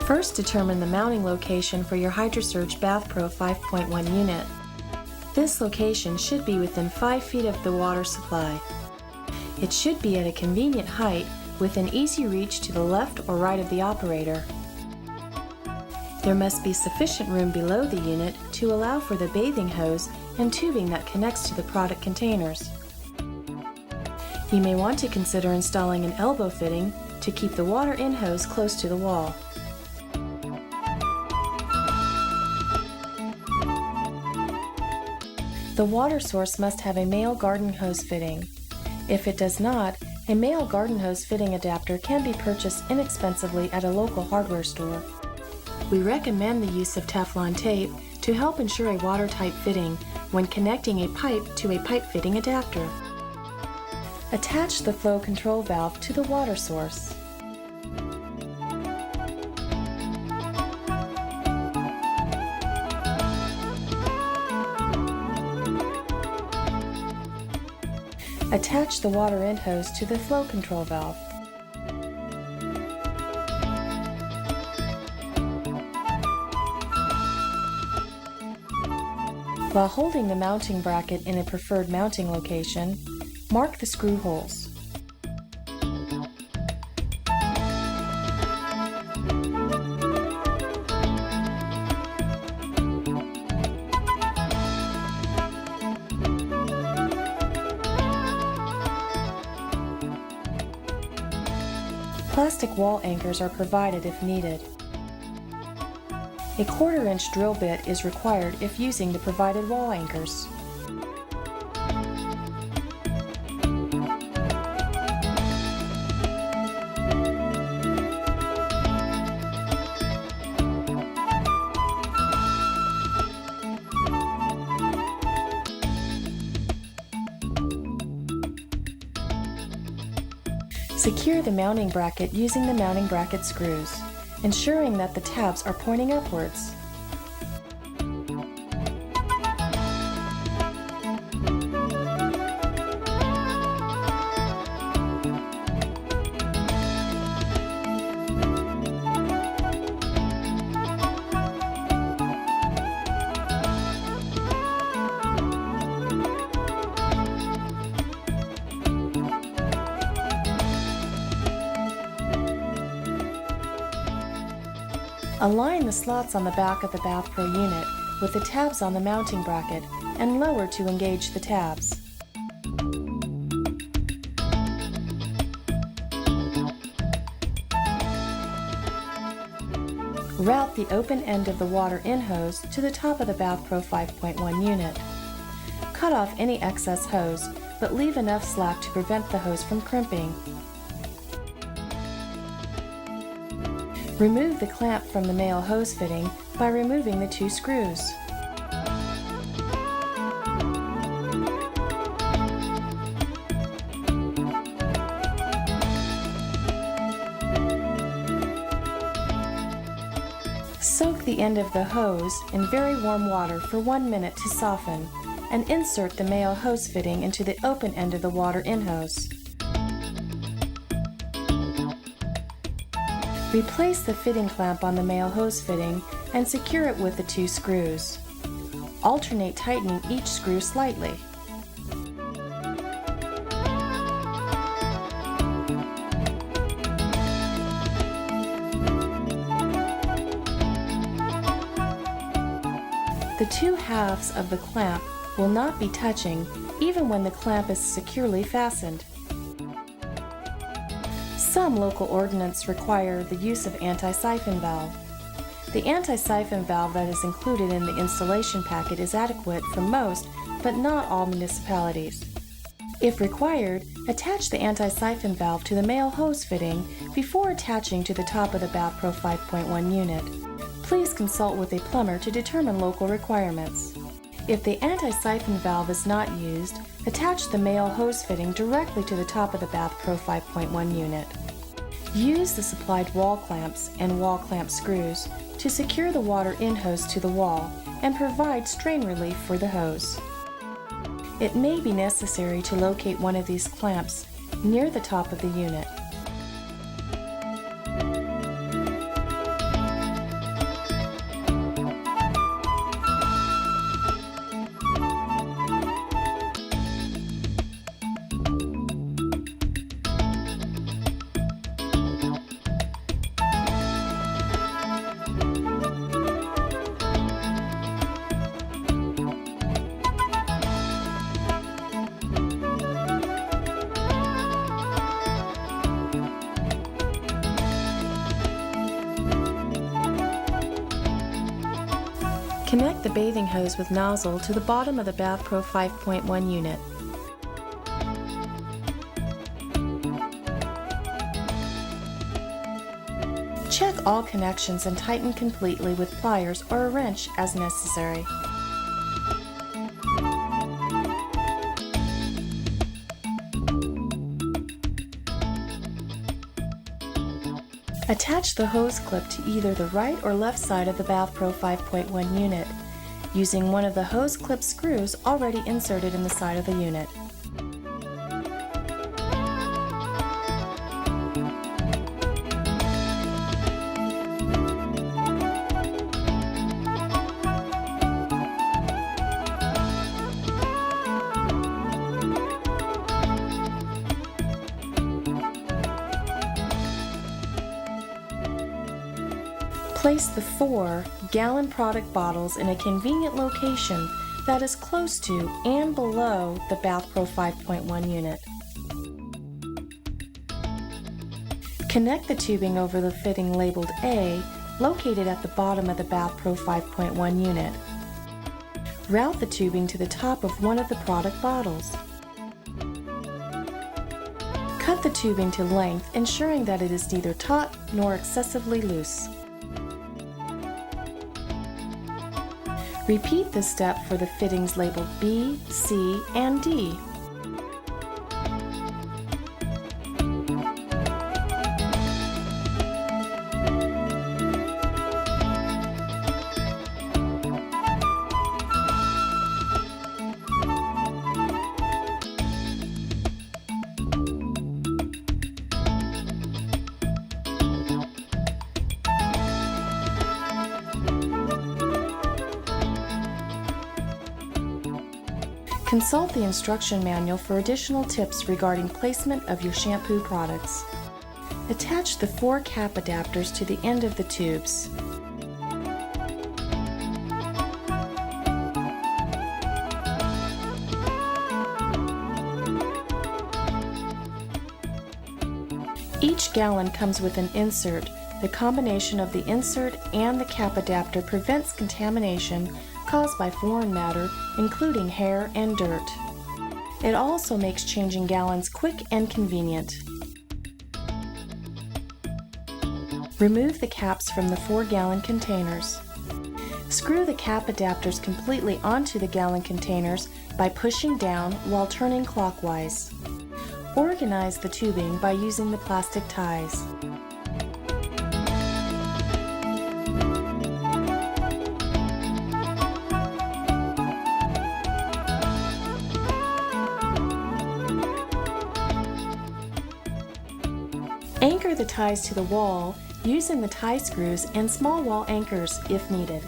First, determine the mounting location for your Oster Bathpro 5.1 unit. This location should be within 5 feet of the water supply. It should be at a convenient height with an easy reach to the left or right of the operator. There must be sufficient room below the unit to allow for the bathing hose and tubing that connects to the product containers. You may want to consider installing an elbow fitting to keep the water in hose close to the wall. The water source must have a male garden hose fitting. If it does not, a male garden hose fitting adapter can be purchased inexpensively at a local hardware store. We recommend the use of Teflon tape to help ensure a watertight fitting when connecting a pipe to a pipe fitting adapter. Attach the flow control valve to the water source. Attach the water in hose to the flow control valve. While holding the mounting bracket in a preferred mounting location, mark the screw holes. Plastic wall anchors are provided if needed. A 1/4-inch drill bit is required if using the provided wall anchors. Secure the mounting bracket using the mounting bracket screws, ensuring that the tabs are pointing upwards. Align the slots on the back of the Bathpro unit with the tabs on the mounting bracket and lower to engage the tabs. Route the open end of the water in hose to the top of the Bathpro 5.1 unit. Cut off any excess hose, but leave enough slack to prevent the hose from crimping. Remove the clamp from the male hose fitting by removing the 2 screws. Soak the end of the hose in very warm water for 1 minute to soften, and insert the male hose fitting into the open end of the water in hose. Replace the fitting clamp on the male hose fitting and secure it with the 2 screws. Alternate tightening each screw slightly. The 2 halves of the clamp will not be touching even when the clamp is securely fastened. Some local ordinances require the use of anti-siphon valve. The anti-siphon valve that is included in the installation packet is adequate for most, but not all municipalities. If required, attach the anti-siphon valve to the male hose fitting before attaching to the top of the Bathpro 5.1 unit. Please consult with a plumber to determine local requirements. If the anti-siphon valve is not used, attach the male hose fitting directly to the top of the Bathpro 5.1 unit. Use the supplied wall clamps and wall clamp screws to secure the water in hose to the wall and provide strain relief for the hose. It may be necessary to locate one of these clamps near the top of the unit. Connect the bathing hose with nozzle to the bottom of the Bathpro 5.1 unit. Check all connections and tighten completely with pliers or a wrench as necessary. Attach the hose clip to either the right or left side of the Bathpro 5.1 unit, using one of the hose clip screws already inserted in the side of the unit. Place the 4-gallon product bottles in a convenient location that is close to and below the Bathpro 5.1 unit. Connect the tubing over the fitting labeled A, located at the bottom of the Bathpro 5.1 unit. Route the tubing to the top of one of the product bottles. Cut the tubing to length, ensuring that it is neither taut nor excessively loose. Repeat this step for the fittings labeled B, C, and D. Consult the instruction manual for additional tips regarding placement of your shampoo products. Attach the 4 cap adapters to the end of the tubes. Each gallon comes with an insert. The combination of the insert and the cap adapter prevents contamination caused by foreign matter, including hair and dirt. It also makes changing gallons quick and convenient. Remove the caps from the 4-gallon containers. Screw the cap adapters completely onto the gallon containers by pushing down while turning clockwise. Organize the tubing by using the plastic ties. Anchor the ties to the wall using the tie screws and small wall anchors if needed.